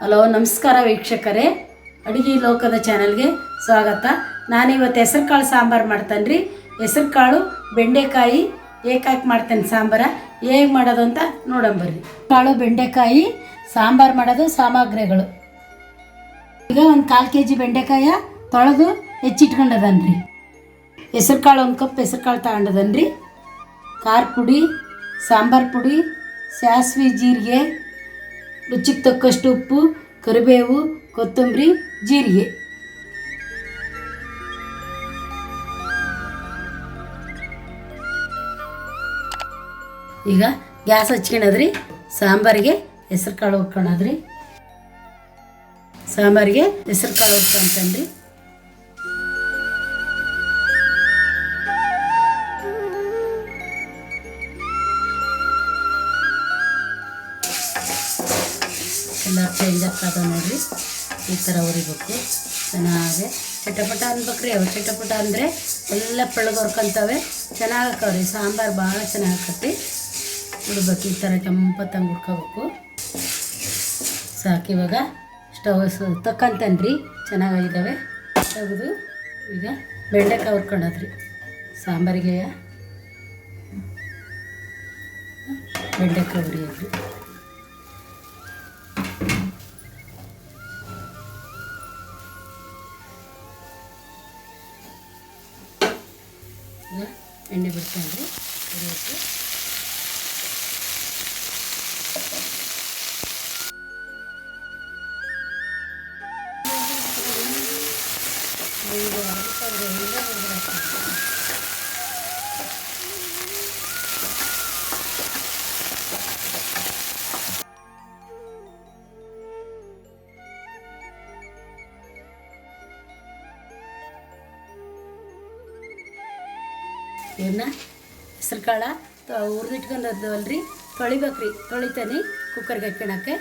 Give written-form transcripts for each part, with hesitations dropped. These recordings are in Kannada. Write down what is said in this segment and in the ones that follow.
ಹಲೋ, ನಮಸ್ಕಾರ ವೀಕ್ಷಕರೇ. ಅಡುಗೆ ಲೋಕದ ಚಾನಲ್ಗೆ ಸ್ವಾಗತ. ನಾನಿವತ್ತು ಹೆಸರು ಕಾಳು ಸಾಂಬಾರು ಮಾಡ್ತೇನೆ ರೀ. ಹೆಸರು ಕಾಳು ಬೆಂಡೆಕಾಯಿ ಏಕಾಕಿ ಮಾಡ್ತೇನೆ ಸಾಂಬಾರ. ಹೇಗೆ ಮಾಡೋದು ಅಂತ ನೋಡಂಬರ್ರಿ. ಕಾಳು ಬೆಂಡೆಕಾಯಿ ಸಾಂಬಾರು ಮಾಡೋದು ಸಾಮಗ್ರಿಗಳು. ಈಗ ಒಂದು 1/4 kg ಬೆಂಡೆಕಾಯ ತೊಳೆದು ಹೆಚ್ಚಿಟ್ಕೊಂಡದನ್ರಿ. ಹೆಸರು ಕಾಳು 1 ಕಪ್ ಹೆಸರು ಕಾಳು ತಗೊಂಡದನ್ರಿ. ಖಾರ ಪುಡಿ, ಸಾಂಬಾರು ಪುಡಿ, ಸಾಸಿವೆ, ಜೀರಿಗೆ, ರುಚಿಗೆ ತಕ್ಕಷ್ಟು ಉಪ್ಪು, ಕರಿಬೇವು, ಕೊತ್ತಂಬರಿ, ಜೀರಿಗೆ. ಈಗ ಗ್ಯಾಸ್ ಹಚ್ಕೊಳದ್ರಿ. ಸಾಂಬಾರಿಗೆ ಹೆಸರು ಕಾಳು ಹುರ್ಕೊಳದ್ರಿ. ಸಾಂಬಾರಿಗೆ ಹೆಸರು ಕಾಳು ಹುರ್ಕೊಂತನ್ರಿ. ಎಲ್ಲ ಚೇಂಜ್ ಆಗ್ತದ ನೋಡ್ರಿ. ಈ ಥರ ಉರಿಬೇಕು ಚೆನ್ನಾಗಿ. ಚಟಪಟ ಅನ್ಬೇಕ್ರಿ. ಅವು ಚಟಪಟ ಅಂದರೆ ಎಲ್ಲ ಪಳಗ ಹೊರ್ಕೊಂತವೆ. ಚೆನ್ನಾಗಿ ಹಾಕವ್ರಿ. ಸಾಂಬಾರು ಭಾಳ ಚೆನ್ನಾಗಿ ಹಾಕತ್ತಿ. ಉಡ್ಬೇಕು ಈ ಥರ ಕೆಂಪತ್ತಂಗೆ ಹುರ್ಕೋಬೇಕು. ಸಾಕು. ಇವಾಗ ಸ್ಟವ್ ತಕ್ಕಂತನ್ರಿ. ಚೆನ್ನಾಗಿದ್ದಾವೆ. ತೆಗೆದು ಈಗ ಬೆಂಡೆಕಾಯಿ ಹುರ್ಕೊಂಡದ್ರಿ. ಸಾಂಬಾರಿಗೆ ಬೆಂಡೆಕಾಯಿ ಹುರಿಯೋದ್ರಿ. ಈಗ ಎಣ್ಣೆ ಬಿಡ್ತೇನೆ ಹುರಿಯೋಕ್ಕೆ. ಇವನ್ನ ಹೆಸರು ಕಾಳ ಹುರಿದಿಟ್ಕೊಂಡಲ್ರಿ, ತೊಳಿಬೇಕ್ರಿ. ತೊಳಿತಾನೆ ಕುಕ್ಕರ್ಗೆ ಹಾಕ್ಕೊಳಕ್ಕೆ.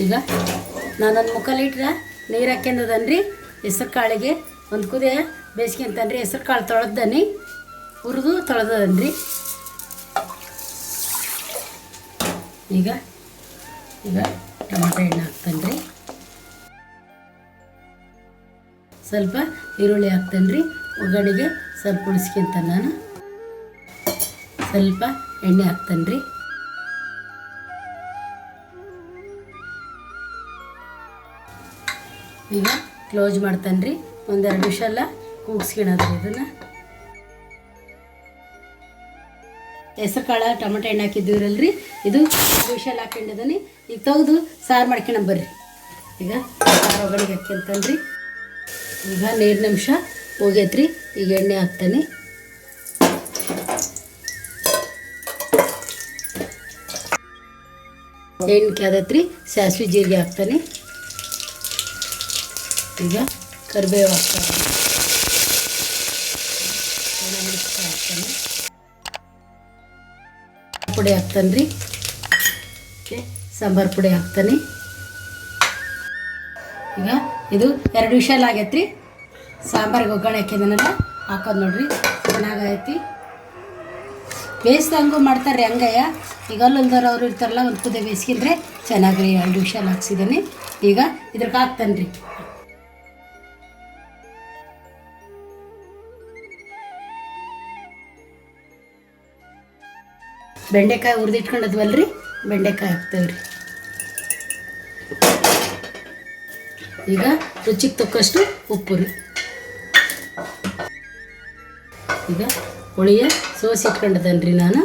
ಈಗ ನಾನೊಂದು 3/4 ಲೀಟ್ರ್ ನೀರು ಹಾಕ್ಯಂದದನ್ರಿ. ಹೆಸರು ಕಾಳಿಗೆ ಒಂದು ಕುದಿ ಬೇಯಿಸ್ಕೊಂತನ್ರಿ. ಹೆಸರು ಕಾಳು ತೊಳೆದನಿ, ಹುರಿದು ತೊಳೆದನ್ರಿ. ಈಗ ಟೊಮೆಟೊ ಎಣ್ಣೆ ಹಾಕ್ತೇನೆ. ಸ್ವಲ್ಪ ಈರುಳ್ಳಿ ಹಾಕ್ತೇನೆ. ಒಗ್ಗರಣೆಗೆ ಸ್ವಲ್ಪ ಉಳಿಸ್ಕೊಂತ ನಾನು ಸ್ವಲ್ಪ ಎಣ್ಣೆ ಹಾಕ್ತೇನೆ. ಈಗ ಕ್ಲೋಸ್ ಮಾಡ್ತೇನೆ. ಒಂದೆರಡು ನಿಮಿಷ ಎಲ್ಲ ಕೂಗಿಸ್ಕೊಳದ್ರಿ. ಇದನ್ನು ಹೆಸರು ಕಾಳು ಟೊಮೆಟೊ ಎಣ್ಣೆ ಹಾಕಿದ್ದೀರಲ್ರಿ, ಇದು 2 ವಿಷಲ್ ಹಾಕೊಂಡಿದ್ದೀನಿ. ಈಗ ತೆಗೆದು ಸಾರು ಮಾಡ್ಕೊಳ ಬರ್ರಿ. ಈಗ ಸಾರು ಒಗ್ಗರಣೆಗೆ ಹಾಕ್ಯಂತನ್ರಿ. ಈಗ ನೀರಿನ ಅಂಶ ಹೋಗೈತ್ರಿ. ಈಗ ಎಣ್ಣೆ ಹಾಕ್ತಾನೆ. ಎಣ್ಣೆ ಕಾದತ್ರಿ. ಸಾಸಿವೆ ಜೀರಿಗೆ ಹಾಕ್ತಾನೆ. ಈಗ ಕರಿಬೇವು ಹಾಕ್ತಾನೆ. ಹಾಕ್ತಾನೆ. ಪುಡಿ ಹಾಕ್ತಾನೆ ರೀ. ಸಾಂಬಾರು ಪುಡಿ ಹಾಕ್ತಾನೆ. ಈಗ ಇದು 2 ವಿಷಲ್ ಆಗೈತ್ರಿ. ಸಾಂಬಾರಿಗೆ ಒಗ್ಗರಣೆ ಹಾಕಿದನೆಲ್ಲ ಹಾಕೋದು ನೋಡ್ರಿ. ಚೆನ್ನಾಗೈತಿ. ಬೇಯಿಸ್ದಂಗೂ ಮಾಡ್ತಾರೆ ಹಂಗಯ್ಯ. ಈಗ ಅಲ್ಲೊಂದವ್ರು ಅವ್ರು ಇರ್ತಾರಲ್ಲ, ಒಂದು ಕುದಿ ಬೇಯಿಸ್ಕೊಂಡ್ರೆ ಚೆನ್ನಾಗ್ರಿ. 2 ವಿಷಲ್ ಹಾಕ್ಸಿದ್ದೀನಿ. ಈಗ ಇದ್ರಿಗೆ ಹಾಕ್ತಾನೆ ರೀ. ಬೆಂಡೆಕಾಯಿ ಹುರಿದಿಟ್ಕೊಂಡದ್ವಲ್ರಿ, ಬೆಂಡೆಕಾಯಿ ಹಾಕ್ತೇವ್ರಿ. ಈಗ ರುಚಿಗೆ ತಕ್ಕಷ್ಟು ಉಪ್ಪು ರೀ. ಈಗ ಹುಳಿಯ ಸೋಸಿಟ್ಕೊಂಡದನ್ರಿ ನಾನು.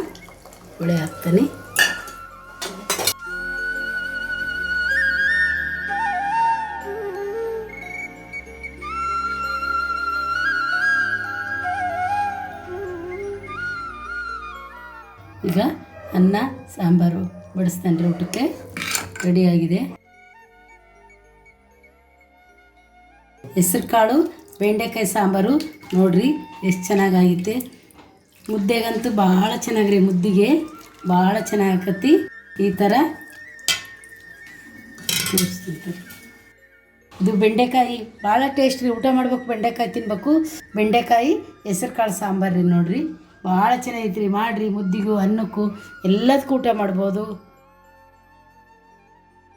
ಹುಳಿ ಹಾಕ್ತಾನೆ. ಈಗ ಅನ್ನ ಸಾಂಬಾರು ಬಡಿಸ್ತೇನೆ. ಊಟಕ್ಕೆ ರೆಡಿಯಾಗಿದೆ. ಹೆಸರು ಕಾಳು ಬೆಂಡೆಕಾಯಿ ಸಾಂಬಾರು ನೋಡ್ರಿ ಎಷ್ಟು ಚೆನ್ನಾಗೈತೆ. ಮುದ್ದೆಗಂತೂ ಭಾಳ ಚೆನ್ನಾಗ್ರಿ. ಮುದ್ದಿಗೆ ಭಾಳ ಚೆನ್ನಾಗಿ ಆಕತಿ. ಈ ಥರ ಇದು ಬೆಂಡೆಕಾಯಿ ಭಾಳ ಟೇಸ್ಟ್ ರೀ. ಊಟ ಮಾಡ್ಬೇಕು, ಬೆಂಡೆಕಾಯಿ ತಿನ್ಬೇಕು. ಬೆಂಡೆಕಾಯಿ ಹೆಸರು ಕಾಳು ಸಾಂಬಾರು ರೀ. ನೋಡ್ರಿ ಭಾಳ ಚೆನ್ನಾಗೈತ್ರಿ. ಮಾಡಿರಿ, ಮುದ್ದಿಗೂ ಅನ್ನಕ್ಕೂ ಎಲ್ಲದಕ್ಕೂ ಊಟ ಮಾಡ್ಬೋದು.